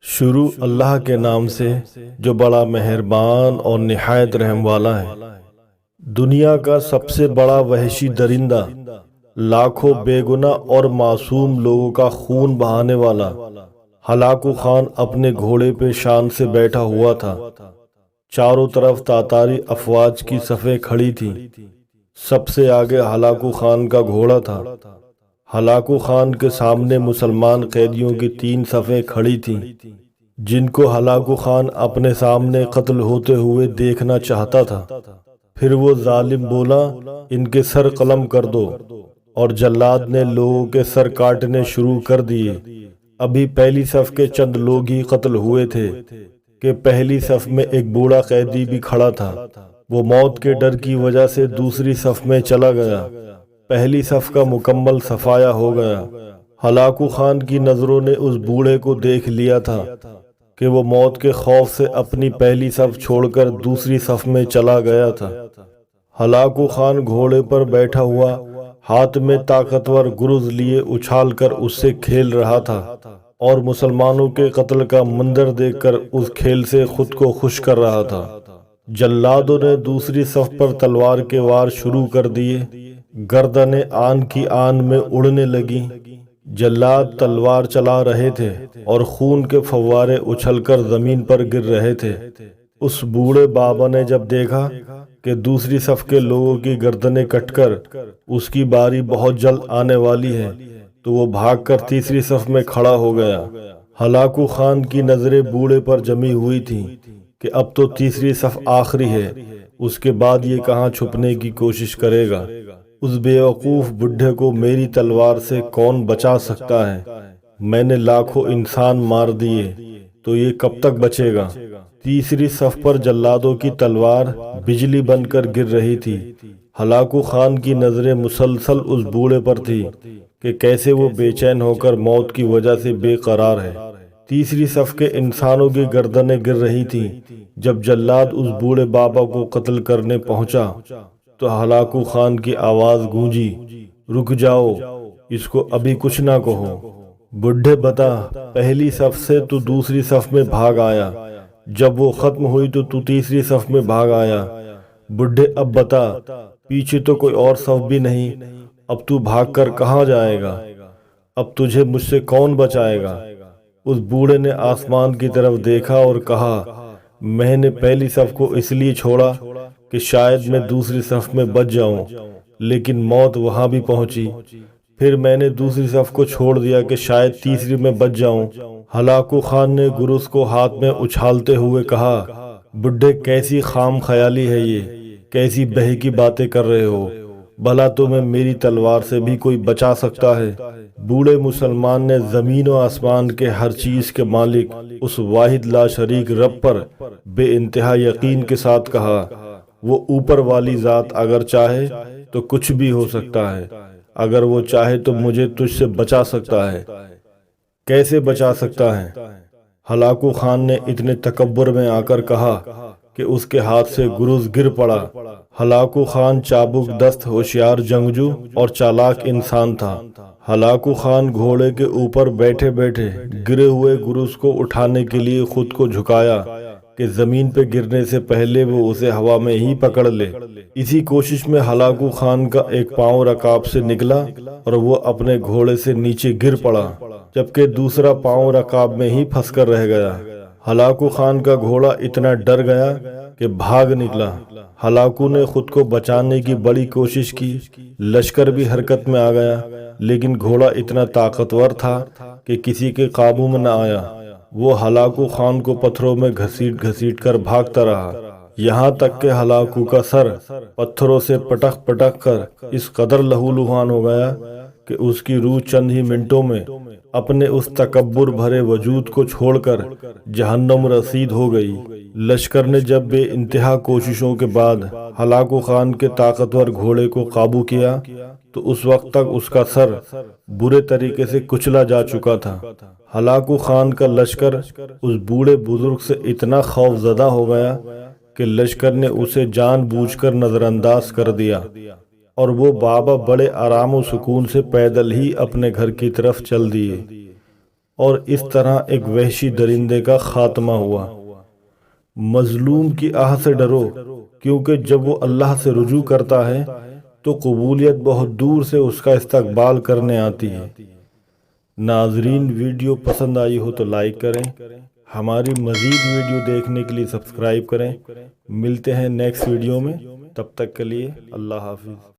شروع اللہ کے نام سے جو بڑا مہربان اور نہایت رحم والا ہے۔ دنیا کا سب سے بڑا وحشی درندہ، لاکھوں بے گناہ اور معصوم لوگوں کا خون بہانے والا ہلاکو خان اپنے گھوڑے پہ شان سے بیٹھا ہوا تھا۔ چاروں طرف تاتاری افواج کی صفیں کھڑی تھیں۔ سب سے آگے ہلاکو خان کا گھوڑا تھا۔ ہلاکو خان کے سامنے مسلمان قیدیوں کی 3 صفیں کھڑی تھیں، جن کو ہلاکو خان اپنے سامنے قتل ہوتے ہوئے دیکھنا چاہتا تھا۔ پھر وہ ظالم بولا، ان کے سر قلم کر دو، اور جلاد نے لوگوں کے سر کاٹنے شروع کر دیے۔ ابھی پہلی صف کے چند لوگ ہی قتل ہوئے تھے کہ پہلی صف میں ایک بوڑھا قیدی بھی کھڑا تھا۔ وہ موت کے ڈر کی وجہ سے دوسری صف میں چلا گیا۔ پہلی صف کا مکمل صفایا ہو گیا۔ ہلاکو خان کی نظروں نے اس بوڑھے کو دیکھ لیا تھا کہ وہ موت کے خوف سے اپنی پہلی صف چھوڑ کر دوسری صف میں چلا گیا تھا۔ ہلاکو خان گھوڑے پر بیٹھا ہوا، ہاتھ میں طاقتور گرز لیے اچھال کر اس سے کھیل رہا تھا، اور مسلمانوں کے قتل کا منظر دیکھ کر اس کھیل سے خود کو خوش کر رہا تھا۔ جلادوں نے دوسری صف پر تلوار کے وار شروع کر دیے۔ گردنیں آن کی آن میں اڑنے لگیں۔ جلاد تلوار چلا رہے تھے اور خون کے فوارے اچھل کر زمین پر گر رہے تھے۔ اس بوڑھے بابا نے جب دیکھا کہ دوسری صف کے لوگوں کی گردنیں کٹ کر اس کی باری بہت جلد آنے والی ہے، تو وہ بھاگ کر تیسری صف میں کھڑا ہو گیا۔ ہلاکو خان کی نظریں بوڑھے پر جمی ہوئی تھیں کہ اب تو تیسری صف آخری ہے، اس کے بعد یہ کہاں چھپنے کی کوشش کرے گا۔ اس بیوقوف بڈھے کو میری تلوار سے کون بچا سکتا ہے؟ میں نے لاکھوں انسان مار دیے، تو یہ کب تک بچے گا؟ تیسری صف پر جلادوں کی تلوار بجلی بن کر گر رہی تھی۔ ہلاکو خان کی نظریں مسلسل اس بوڑھے پر تھی کہ کیسے وہ بے چین ہو کر موت کی وجہ سے بے قرار ہے۔ تیسری صف کے انسانوں کی گردنیں گر رہی تھیں۔ جب جلاد اس بوڑھے بابا کو قتل کرنے پہنچا تو ہلاکو خان کی آواز گونجی، رک جاؤ، اس کو ابھی کچھ نہ کہو۔ بڈھے بتا، پہلی صف سے تو دوسری صف میں بھاگ آیا، جب وہ ختم ہوئی تو تیسری صف میں بھاگ آیا۔ بڈھے، اب بتا، پیچھے تو کوئی اور صف بھی نہیں، اب تو بھاگ کر کہاں جائے گا؟ اب تجھے مجھ سے کون بچائے گا؟ اس بوڑھے نے آسمان کی طرف دیکھا اور کہا، میں نے پہلی صف کو اس لیے چھوڑا کہ شاید میں دوسری صف میں بچ جاؤں، لیکن موت وہاں بھی پہنچی۔ پھر میں نے دوسری صف کو چھوڑ دیا کہ شاید تیسری میں بچ جاؤں۔ ہلاکو خان نے گرز کو ہاتھ میں اچھالتے ہوئے کہا، بڈھے، کیسی خام خیالی ہے یہ، کیسی بہکی باتیں کر رہے ہو؟ بھلا تمہیں میری تلوار سے بھی کوئی بچا سکتا ہے؟ بوڑھے مسلمان نے زمین و آسمان کے ہر چیز کے مالک اس واحد لا شریک رب پر بے انتہا یقین کے ساتھ کہا، وہ اوپر والی ذات اگر چاہے تو کچھ بھی ہو سکتا ہے، اگر وہ چاہے تو مجھے تجھ سے بچا سکتا ہے۔ کیسے بچا سکتا ہے؟ ہلاکو خان نے اتنے تکبر میں آ کر کہا کہ اس کے ہاتھ سے گرز گر پڑا۔ ہلاکو خان چابک دست، ہوشیار جنگجو اور چالاک انسان تھا۔ ہلاکو خان گھوڑے کے اوپر بیٹھے بیٹھے گرے ہوئے گرز کو اٹھانے کے لیے خود کو جھکایا کہ زمین پہ گرنے سے پہلے وہ اسے ہوا میں ہی پکڑ لے۔ اسی کوشش میں ہلاکو خان کا ایک پاؤں رکاب سے نکلا اور وہ اپنے گھوڑے سے نیچے گر پڑا، جبکہ دوسرا پاؤں رکاب میں ہی پھنس کر رہ گیا۔ ہلاکو خان کا گھوڑا اتنا ڈر گیا کہ بھاگ نکلا۔ ہلاکو نے خود کو بچانے کی بڑی کوشش کی، لشکر بھی حرکت میں آ گیا، لیکن گھوڑا اتنا طاقتور تھا کہ کسی کے قابو میں نہ آیا۔ وہ ہلاکو خان کو پتھروں میں گھسیٹ گھسیٹ کر بھاگتا رہا، یہاں تک کہ ہلاکو کا سر پتھروں سے پٹک پٹک کر اس قدر لہولہان ہو گیا کہ اس کی روح چند ہی منٹوں میں اپنے اس تکبر بھرے وجود کو چھوڑ کر جہنم رسید ہو گئی۔ لشکر نے جب بے انتہا کوششوں کے بعد ہلاکو خان کے طاقتور گھوڑے کو قابو کیا تو اس وقت تک اس کا سر برے طریقے سے کچلا جا چکا تھا۔ ہلاکو خان کا لشکر اس بوڑھے بزرگ سے اتنا خوف زدہ ہو گیا کہ لشکر نے اسے جان بوجھ کر نظر انداز کر دیا، اور وہ بابا بڑے آرام و سکون سے پیدل ہی اپنے گھر کی طرف چل دیے۔ اور اس طرح ایک وحشی درندے کا خاتمہ ہوا۔ مظلوم کی آہ سے ڈرو، کیونکہ جب وہ اللہ سے رجوع کرتا ہے تو قبولیت بہت دور سے اس کا استقبال کرنے آتی ہے۔ ناظرین، ویڈیو پسند آئی ہو تو لائک کریں، ہماری مزید ویڈیو دیکھنے کے لیے سبسکرائب کریں۔ ملتے ہیں نیکسٹ ویڈیو میں، تب تک کے لیے اللہ حافظ۔